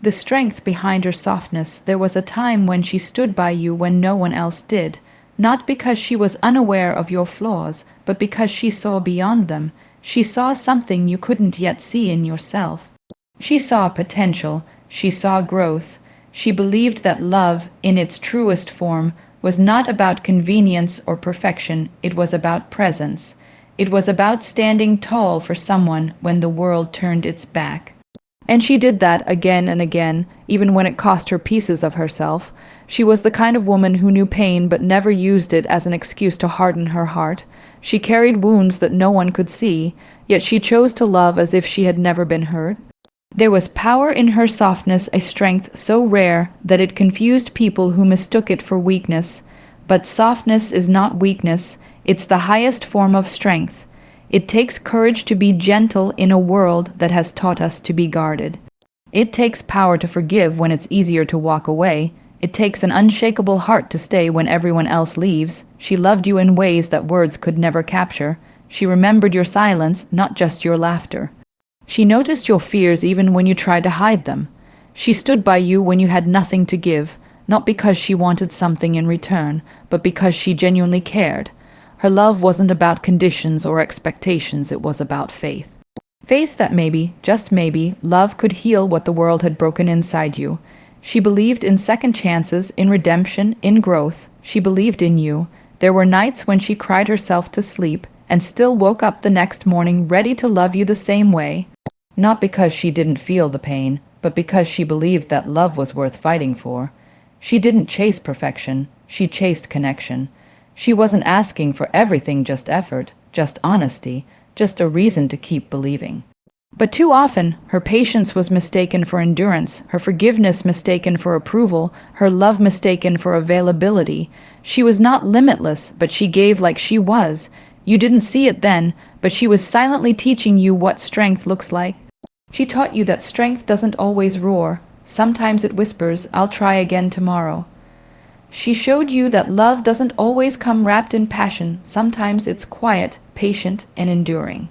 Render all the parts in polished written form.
The strength behind her softness. There was a time when she stood by you when no one else did, not because she was unaware of your flaws, but because she saw beyond them. She saw something you couldn't yet see in yourself. She saw potential, she saw growth. She believed that love, in its truest form, was not about convenience or perfection, it was about presence. It was about standing tall for someone when the world turned its back. And she did that again and again, even when it cost her pieces of herself. She was the kind of woman who knew pain but never used it as an excuse to harden her heart. She carried wounds that no one could see, yet she chose to love as if she had never been hurt. There was power in her softness, a strength so rare that it confused people who mistook it for weakness. But softness is not weakness, it's the highest form of strength. It takes courage to be gentle in a world that has taught us to be guarded. It takes power to forgive when it's easier to walk away. It takes an unshakable heart to stay when everyone else leaves. She loved you in ways that words could never capture. She remembered your silence, not just your laughter. She noticed your fears even when you tried to hide them. She stood by you when you had nothing to give, not because she wanted something in return, but because she genuinely cared. Her love wasn't about conditions or expectations, it was about faith. Faith that maybe, just maybe, love could heal what the world had broken inside you. She believed in second chances, in redemption, in growth. She believed in you. There were nights when she cried herself to sleep and still woke up the next morning ready to love you the same way. Not because she didn't feel the pain, but because she believed that love was worth fighting for. She didn't chase perfection, she chased connection. She wasn't asking for everything, just effort, just honesty, just a reason to keep believing. But too often, her patience was mistaken for endurance, her forgiveness mistaken for approval, her love mistaken for availability. She was not limitless, but she gave like she was. You didn't see it then, but she was silently teaching you what strength looks like. She taught you that strength doesn't always roar. Sometimes it whispers, "I'll try again tomorrow." She showed you that love doesn't always come wrapped in passion. Sometimes it's quiet, patient, and enduring.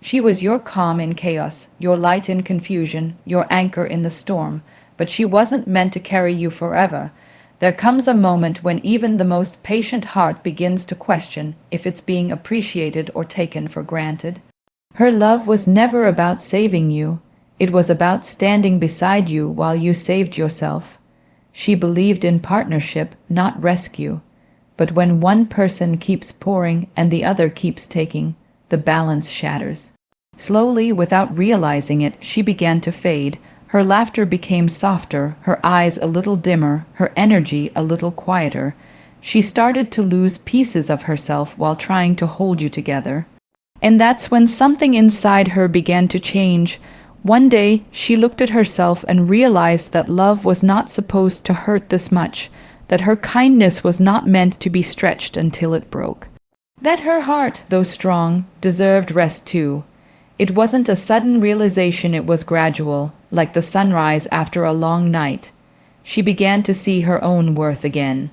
She was your calm in chaos, your light in confusion, your anchor in the storm. But she wasn't meant to carry you forever. There comes a moment when even the most patient heart begins to question if it's being appreciated or taken for granted. Her love was never about saving you. It was about standing beside you while you saved yourself. She believed in partnership, not rescue. But when one person keeps pouring and the other keeps taking, the balance shatters. Slowly, without realizing it, she began to fade. Her laughter became softer, her eyes a little dimmer, her energy a little quieter. She started to lose pieces of herself while trying to hold you together. And that's when something inside her began to change. One day, she looked at herself and realized that love was not supposed to hurt this much, that her kindness was not meant to be stretched until it broke. That her heart, though strong, deserved rest too. It wasn't a sudden realization, it was gradual, like the sunrise after a long night. She began to see her own worth again.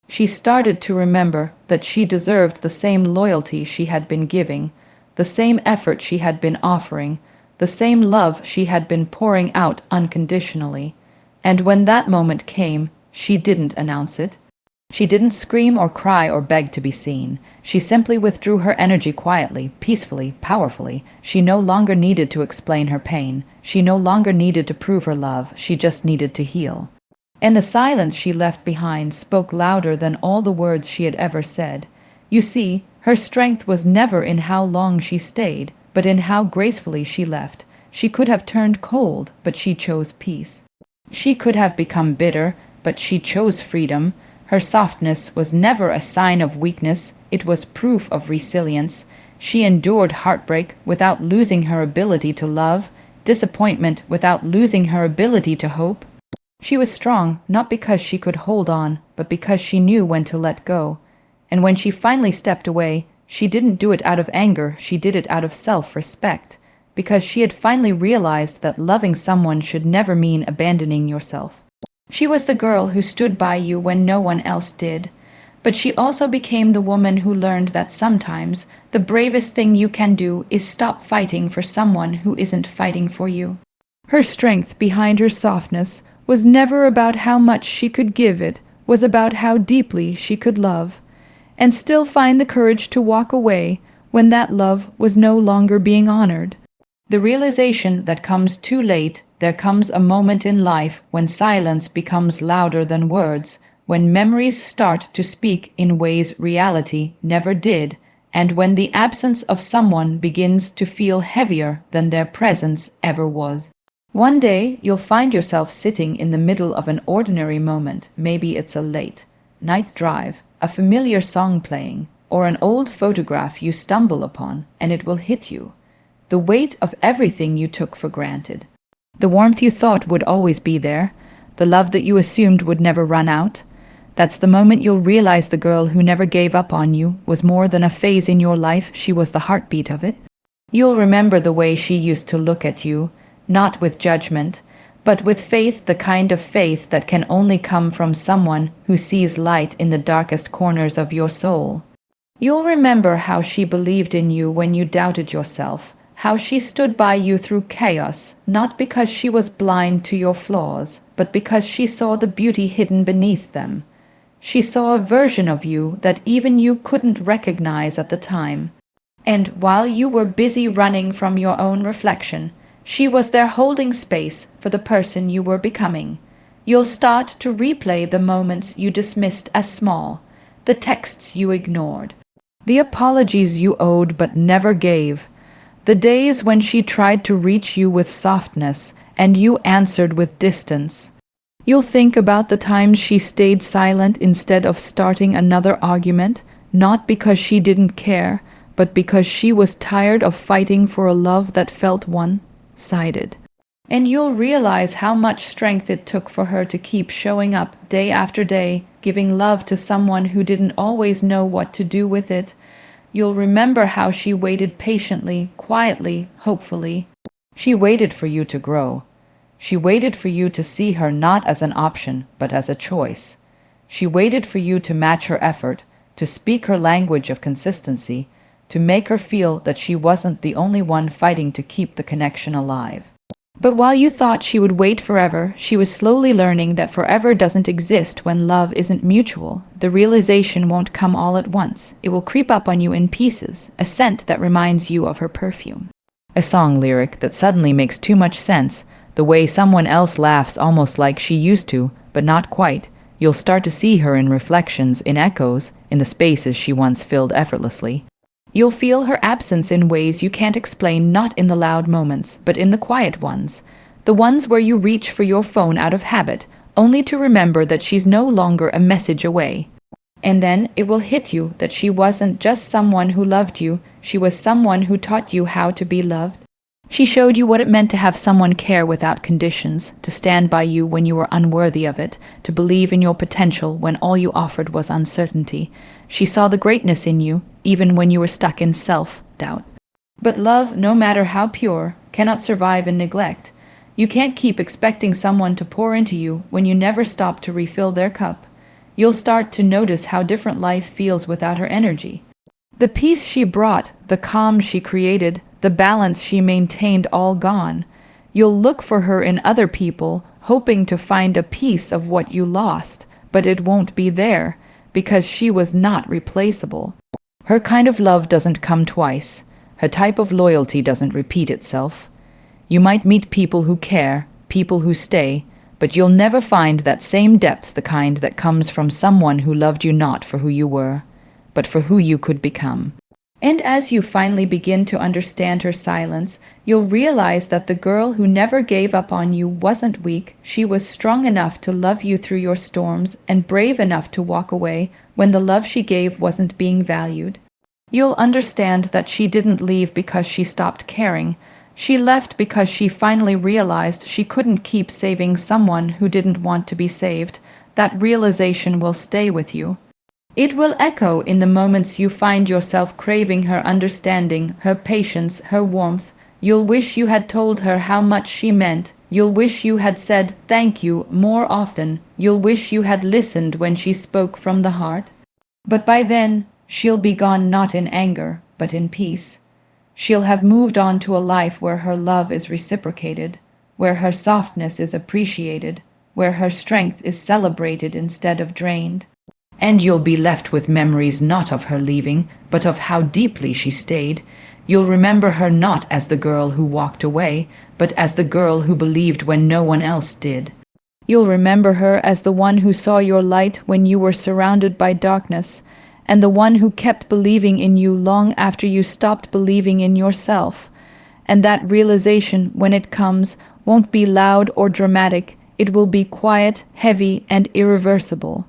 She started to remember that she deserved the same loyalty she had been giving, the same effort she had been offering, the same love she had been pouring out unconditionally. And when that moment came, she didn't announce it. She didn't scream or cry or beg to be seen. She simply withdrew her energy quietly, peacefully, powerfully. She no longer needed to explain her pain. She no longer needed to prove her love. She just needed to heal. And the silence she left behind spoke louder than all the words she had ever said. You see, her strength was never in how long she stayed, but in how gracefully she left. She could have turned cold, but she chose peace. She could have become bitter, but she chose freedom. Her softness was never a sign of weakness, it was proof of resilience. She endured heartbreak without losing her ability to love, disappointment without losing her ability to hope. She was strong, not because she could hold on, but because she knew when to let go. And when she finally stepped away, she didn't do it out of anger, she did it out of self-respect, because she had finally realized that loving someone should never mean abandoning yourself. She was the girl who stood by you when no one else did, but she also became the woman who learned that sometimes the bravest thing you can do is stop fighting for someone who isn't fighting for you. Her strength behind her softness was never about how much she could give, it was about how deeply she could love, and still find the courage to walk away when that love was no longer being honored. The realization that comes too late. There comes a moment in life when silence becomes louder than words, when memories start to speak in ways reality never did, and when the absence of someone begins to feel heavier than their presence ever was. One day, you'll find yourself sitting in the middle of an ordinary moment. Maybe it's a late night drive, a familiar song playing, or an old photograph you stumble upon, and it will hit you. The weight of everything you took for granted. The warmth you thought would always be there, the love that you assumed would never run out. That's the moment you'll realize the girl who never gave up on you was more than a phase in your life, she was the heartbeat of it. You'll remember the way she used to look at you, not with judgment, but with faith, the kind of faith that can only come from someone who sees light in the darkest corners of your soul. You'll remember how she believed in you when you doubted yourself, how she stood by you through chaos, not because she was blind to your flaws, but because she saw the beauty hidden beneath them. She saw a version of you that even you couldn't recognize at the time. And while you were busy running from your own reflection, she was there holding space for the person you were becoming. You'll start to replay the moments you dismissed as small, the texts you ignored, the apologies you owed but never gave, the days when she tried to reach you with softness and you answered with distance. You'll think about the times she stayed silent instead of starting another argument, not because she didn't care, but because she was tired of fighting for a love that felt one-sided. And you'll realize how much strength it took for her to keep showing up day after day, giving love to someone who didn't always know what to do with it. You'll remember how she waited patiently, quietly, hopefully. She waited for you to grow. She waited for you to see her not as an option, but as a choice. She waited for you to match her effort, to speak her language of consistency, to make her feel that she wasn't the only one fighting to keep the connection alive. But while you thought she would wait forever, she was slowly learning that forever doesn't exist when love isn't mutual. The realization won't come all at once. It will creep up on you in pieces, a scent that reminds you of her perfume. A song lyric that suddenly makes too much sense, the way someone else laughs almost like she used to, but not quite. You'll start to see her in reflections, in echoes, in the spaces she once filled effortlessly. You'll feel her absence in ways you can't explain, not in the loud moments, but in the quiet ones. The ones where you reach for your phone out of habit, only to remember that she's no longer a message away. And then it will hit you that she wasn't just someone who loved you, she was someone who taught you how to be loved. She showed you what it meant to have someone care without conditions, to stand by you when you were unworthy of it, to believe in your potential when all you offered was uncertainty. She saw the greatness in you, even when you were stuck in self-doubt. But love, no matter how pure, cannot survive in neglect. You can't keep expecting someone to pour into you when you never stop to refill their cup. You'll start to notice how different life feels without her energy. The peace she brought, the calm she created, the balance she maintained, all gone. You'll look for her in other people, hoping to find a piece of what you lost, but it won't be there, because she was not replaceable. Her kind of love doesn't come twice. Her type of loyalty doesn't repeat itself. You might meet people who care, people who stay, but you'll never find that same depth, the kind that comes from someone who loved you not for who you were, but for who you could become. And as you finally begin to understand her silence, you'll realize that the girl who never gave up on you wasn't weak. She was strong enough to love you through your storms and brave enough to walk away when the love she gave wasn't being valued. You'll understand that she didn't leave because she stopped caring. She left because she finally realized she couldn't keep saving someone who didn't want to be saved. That realization will stay with you. It will echo in the moments you find yourself craving her understanding, her patience, her warmth. You'll wish you had told her how much she meant. You'll wish you had said thank you more often. You'll wish you had listened when she spoke from the heart. But by then, she'll be gone, not in anger, but in peace. She'll have moved on to a life where her love is reciprocated, where her softness is appreciated, where her strength is celebrated instead of drained. And you'll be left with memories not of her leaving, but of how deeply she stayed. You'll remember her not as the girl who walked away, but as the girl who believed when no one else did. You'll remember her as the one who saw your light when you were surrounded by darkness, and the one who kept believing in you long after you stopped believing in yourself. And that realization, when it comes, won't be loud or dramatic. It will be quiet, heavy, and irreversible.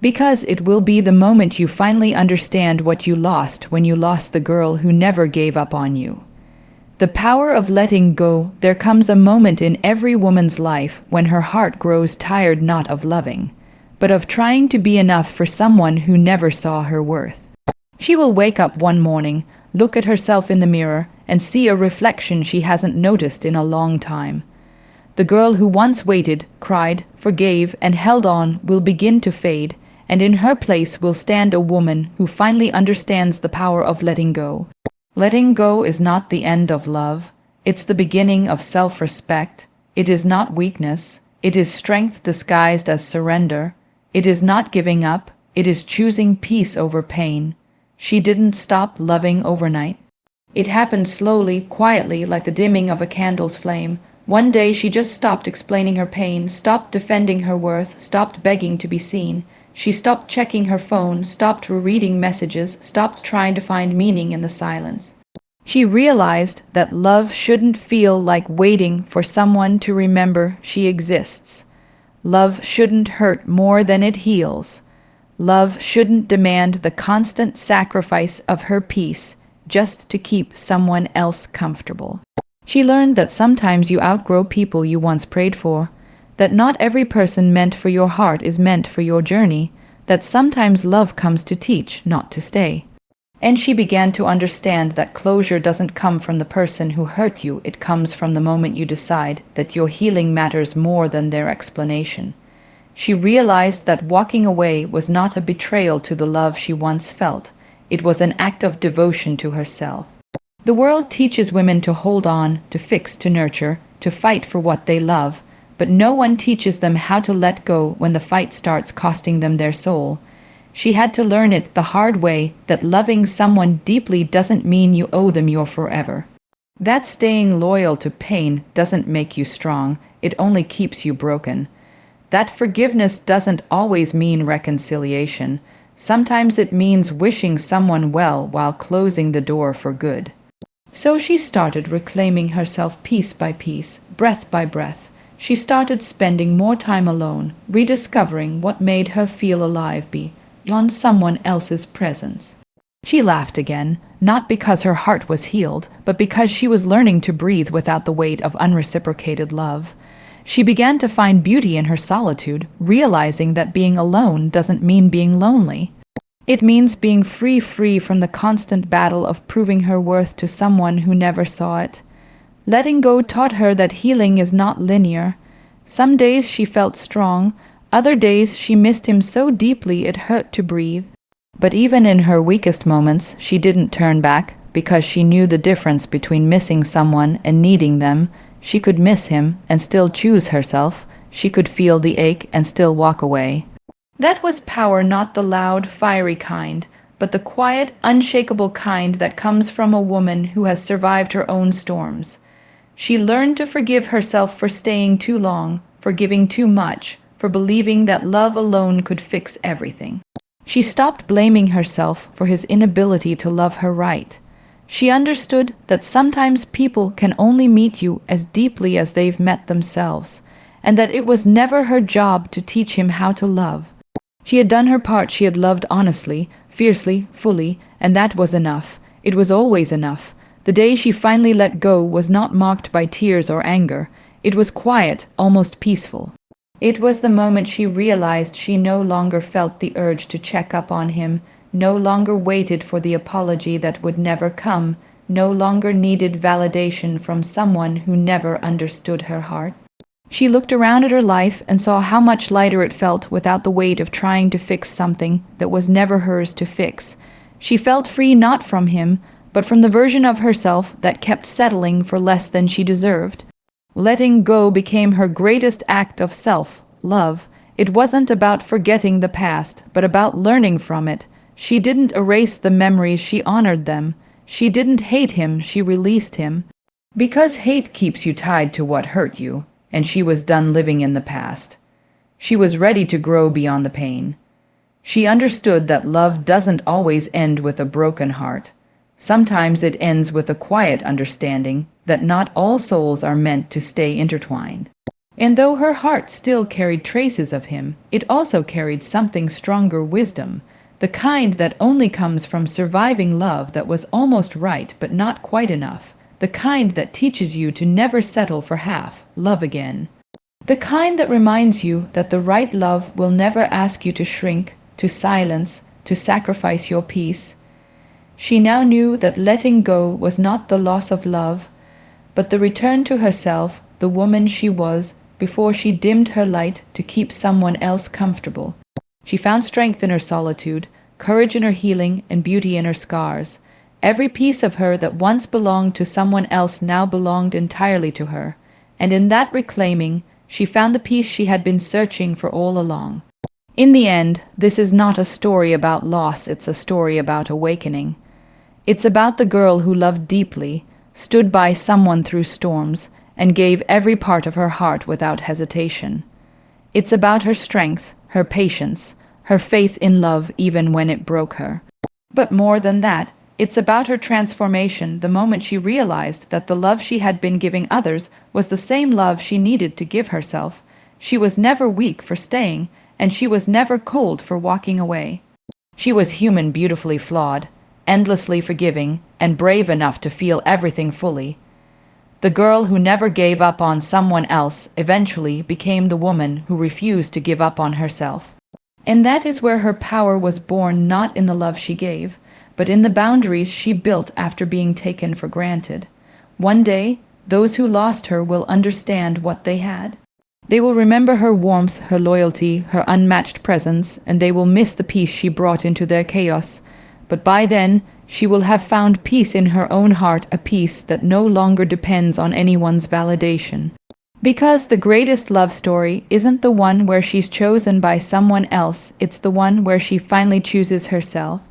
Because it will be the moment you finally understand what you lost when you lost the girl who never gave up on you. The power of letting go. There comes a moment in every woman's life when her heart grows tired not of loving, but of trying to be enough for someone who never saw her worth. She will wake up one morning, look at herself in the mirror, and see a reflection she hasn't noticed in a long time. The girl who once waited, cried, forgave, and held on will begin to fade, and in her place will stand a woman who finally understands the power of letting go. Letting go is not the end of love. It's the beginning of self-respect. It is not weakness. It is strength disguised as surrender. It is not giving up. It is choosing peace over pain. She didn't stop loving overnight. It happened slowly, quietly, like the dimming of a candle's flame. One day she just stopped explaining her pain, stopped defending her worth, stopped begging to be seen. She stopped checking her phone, stopped rereading messages, stopped trying to find meaning in the silence. She realized that love shouldn't feel like waiting for someone to remember she exists. Love shouldn't hurt more than it heals. Love shouldn't demand the constant sacrifice of her peace just to keep someone else comfortable. She learned that sometimes you outgrow people you once prayed for, that not every person meant for your heart is meant for your journey, that sometimes love comes to teach, not to stay. And she began to understand that closure doesn't come from the person who hurt you, it comes from the moment you decide that your healing matters more than their explanation. She realized that walking away was not a betrayal to the love she once felt, it was an act of devotion to herself. The world teaches women to hold on, to fix, to nurture, to fight for what they love, but no one teaches them how to let go when the fight starts costing them their soul. She had to learn it the hard way, that loving someone deeply doesn't mean you owe them your forever. That staying loyal to pain doesn't make you strong, it only keeps you broken. That forgiveness doesn't always mean reconciliation. Sometimes it means wishing someone well while closing the door for good. So she started reclaiming herself piece by piece, breath by breath. She started spending more time alone, rediscovering what made her feel alive beyond someone else's presence. She laughed again, not because her heart was healed, but because she was learning to breathe without the weight of unreciprocated love. She began to find beauty in her solitude, realizing that being alone doesn't mean being lonely. It means being free from the constant battle of proving her worth to someone who never saw it. Letting go taught her that healing is not linear. Some days she felt strong, other days she missed him so deeply it hurt to breathe. But even in her weakest moments, she didn't turn back, because she knew the difference between missing someone and needing them. She could miss him and still choose herself. She could feel the ache and still walk away. That was power, not the loud, fiery kind, but the quiet, unshakable kind that comes from a woman who has survived her own storms. She learned to forgive herself for staying too long, for giving too much, for believing that love alone could fix everything. She stopped blaming herself for his inability to love her right. She understood that sometimes people can only meet you as deeply as they've met themselves, and that it was never her job to teach him how to love. She had done her part, she had loved honestly, fiercely, fully, and that was enough. It was always enough. The day she finally let go was not marked by tears or anger. It was quiet, almost peaceful. It was the moment she realized she no longer felt the urge to check up on him, no longer waited for the apology that would never come, no longer needed validation from someone who never understood her heart. She looked around at her life and saw how much lighter it felt without the weight of trying to fix something that was never hers to fix. She felt free not from him, but from the version of herself that kept settling for less than she deserved. Letting go became her greatest act of self-love. It wasn't about forgetting the past, but about learning from it. She didn't erase the memories, she honored them. She didn't hate him, she released him. Because hate keeps you tied to what hurt you, and she was done living in the past. She was ready to grow beyond the pain. She understood that love doesn't always end with a broken heart. Sometimes it ends with a quiet understanding that not all souls are meant to stay intertwined. And though her heart still carried traces of him, it also carried something stronger, wisdom, the kind that only comes from surviving love that was almost right but not quite enough, the kind that teaches you to never settle for half, love again. The kind that reminds you that the right love will never ask you to shrink, to silence, to sacrifice your peace. She now knew that letting go was not the loss of love, but the return to herself, the woman she was before she dimmed her light to keep someone else comfortable. She found strength in her solitude, courage in her healing, and beauty in her scars. Every piece of her that once belonged to someone else now belonged entirely to her, and in that reclaiming, she found the peace she had been searching for all along. In the end, this is not a story about loss, it's a story about awakening. It's about the girl who loved deeply, stood by someone through storms, and gave every part of her heart without hesitation. It's about her strength, her patience, her faith in love even when it broke her. But more than that, it's about her transformation the moment she realized that the love she had been giving others was the same love she needed to give herself. She was never weak for staying, and she was never cold for walking away. She was human, beautifully flawed, endlessly forgiving, and brave enough to feel everything fully. The girl who never gave up on someone else eventually became the woman who refused to give up on herself. And that is where her power was born, not in the love she gave, but in the boundaries she built after being taken for granted. One day, those who lost her will understand what they had. They will remember her warmth, her loyalty, her unmatched presence, and they will miss the peace she brought into their chaos. But by then, she will have found peace in her own heart, a peace that no longer depends on anyone's validation. Because the greatest love story isn't the one where she's chosen by someone else, it's the one where she finally chooses herself.